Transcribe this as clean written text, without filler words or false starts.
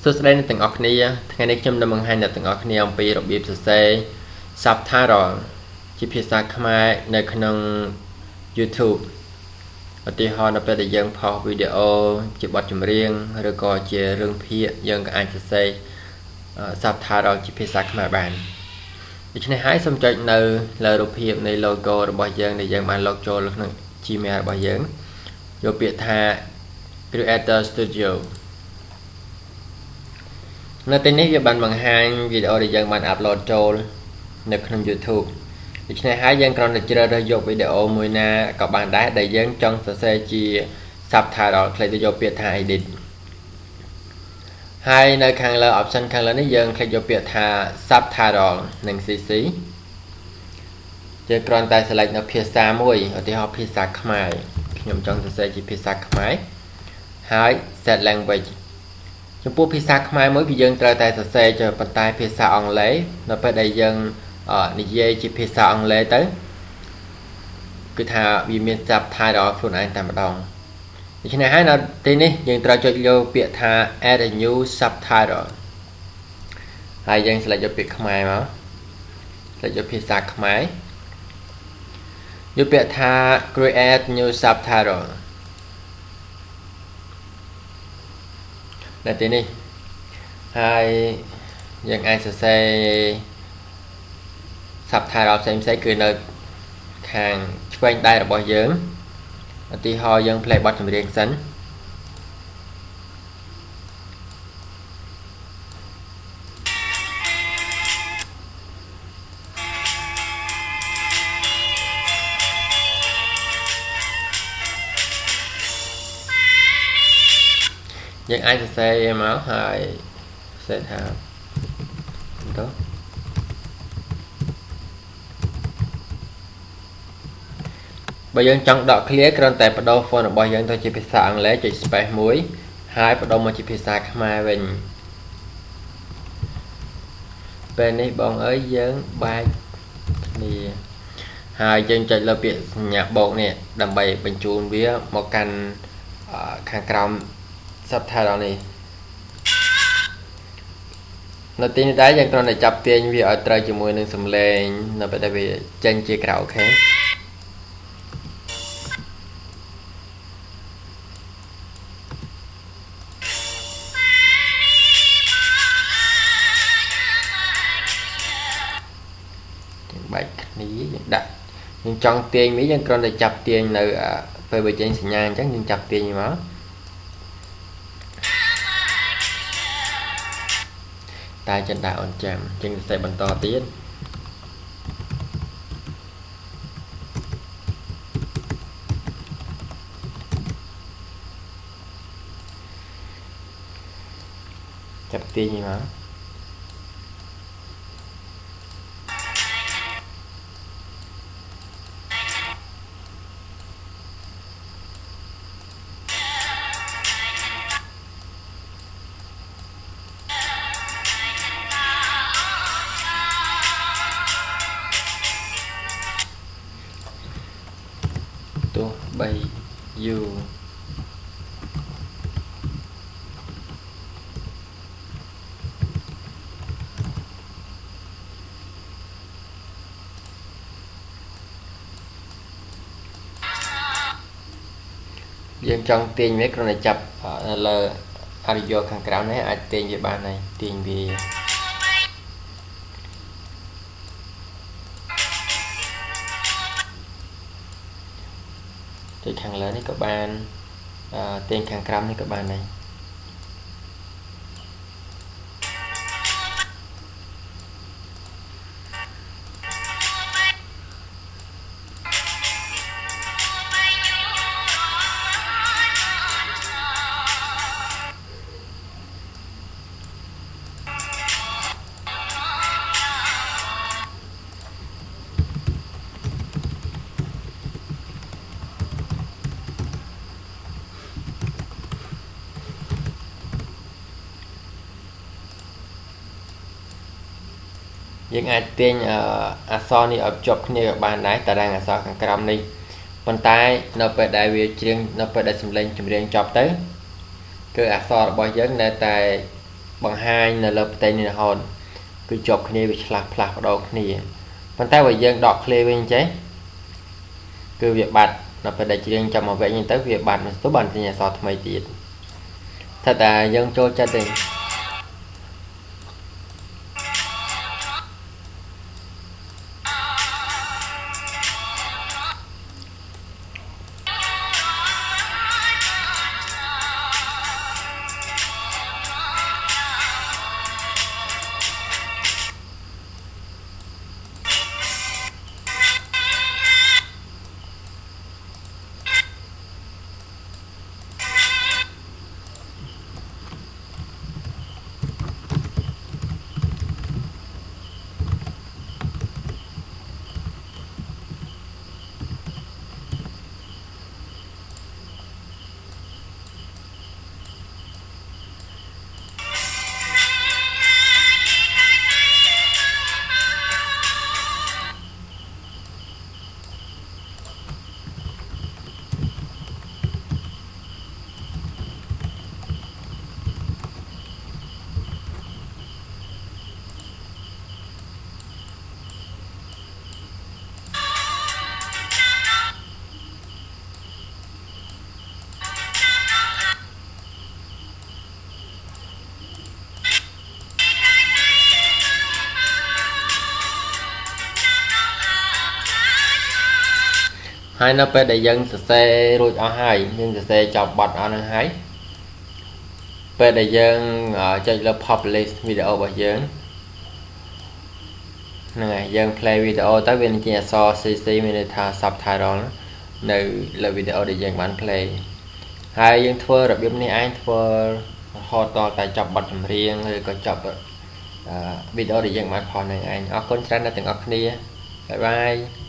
សួស្តីអ្នកទាំងអស់គ្នាថ្ងៃនេះខ្ញុំនឹងបង្ហាញអ្នកទាំងអស់គ្នាអំពីរបៀបសរសេរ subtitle ជាភាសាខ្មែរនៅក្នុង YouTube ឧទាហរណ៍នៅពេលដែលយើងផុសវីដេអូជាបទចម្រៀងឬក៏ជារឿងភាគយើងក៏អាចសរសេរ subtitle ជាភាសាខ្មែរបានដូច្នេះហើយសូមចុចនៅលើរូបភាពនៃ logo របស់យើងដែលយើងបានលោកចូលក្នុង Gmail របស់យើងយកពាក្យថា Creator Studio នៅទីនេះវាបានបង្ហាញវីដេអូដែលយើងបានអាប់ឡូតចូលនៅក្នុង YouTube ដូច្នេះហើយយើងគ្រាន់តែជ្រើសរើសយកវីដេអូមួយណាក៏បានដែរដែលយើងចង់សរសេរជា subtitle ខ្លីទៅយកពាក្យថា edit ហើយនៅខាងលើ option ខាងលើនេះយើងคลิกយកពាក្យថា subtitle និង CC យើងគ្រាន់តែ select នៅភាសាមួយឧទាហរណ៍ភាសាខ្មែរខ្ញុំចង់សរសេរជាភាសាខ្មែរហើយ set language ចំពោះភាសាខ្មែរមួយគឺយើងត្រូវតែសរសេរជាប៉ុន្តែភាសាអង់គ្លេសនៅពេលដែលយើងនិយាយជាភាសាអង់គ្លេសទៅគឺថាវាមាន subtitle ខ្លួនឯងតែម្ដងដូច្នេះហើយនៅទីនេះយើងត្រូវចុចលើពាក្យថា add a new subtitle ហើយយើង select យកពាក្យខ្មែរមក select យកភាសាខ្មែរយកពាក្យថា create new subtitle នៅទីនេះហើយយើងអាចសរសេរ subtitle ផ្សេងៗគឺនៅខាងឆ្វេងដៃរបស់យើងឧទាហរណ៍យើង play បទចម្រៀងសិនយើងអាចសរសេរមកហើយសរសេរថាទៅបើយើងចង់ដក clear គ្រាន់តែបដូរ font របស់យើងទៅជាភាសាអង់គ្លេសចុច space មួយហើយបដូរមកជាភាសាខ្មែរវិញពេលនេះបងអើយយើងបែកគ្នាហើយយើងចុចលើពាក្យសញ្ញាបូកនេះដើម្បីបញ្ជូនវាមកកាន់ខាងក្រោម subtitle នេះនៅទីនេះដែរយើងគ្រាន់តែចាប់ទាញវាឲ្យត្រូវជាមួយនឹងសំឡេងនៅពេលដែលវាចេញជាក្រៅអូខេបែកគ្នាយើងដាក់យើងចង់ទាញវាយើងគ្រាន់តែចាប់ទាញនៅពេលបើចេញសញ្ញាអញ្ចឹងយើងចាប់ទាញមកតែចិនដែរអូនចាំជាងសរសេរបន្តទៀតចាប់ទាញមកទោះបីយូរយើងចង់ទាញវាគ្រាន់តែចាប់លើអរិយោខាងក្រៅនេះអាចទាញវាបានហើយទាញវាចុចខាងលើនេះក៏បានទាញខាងក្រោមនេះក៏បានដែរយើងអាចទាញអក្សរនេះឲ្យជាប់គ្នាក៏បានដែរតារាងអក្សរខាងក្រោមនេះប៉ុន្តែនៅពេលដែលវាច្រៀងនៅពេលដែលសំឡេងចម្រៀងចប់ទៅគឺអក្សររបស់យើងនៅតែ bằng hai là lớp tên này hòn cứ chụp cái này bị flap đầu cái này bàn tay bây giờ đọt clear bên chế cứ việc bật nó phải để chỉ cho một vẽ nhìn tới việc bật số bàn thì nhà sọt mấy tiền thật là dân cho gia đình hai nó phải để dân xe rồi ở hai nhưng xe chọc bật ở năng hái phải để dân ở trên lớp publish video bởi dân này dân play video tới bên kia so cc minita subtitle nơi là video để dân bán play hai dân thua đặc biệt này anh thua họ to tại chọc bật riêng rồi có chọc video để dân bán phò này anh ở con trend là từng ở kia bye bye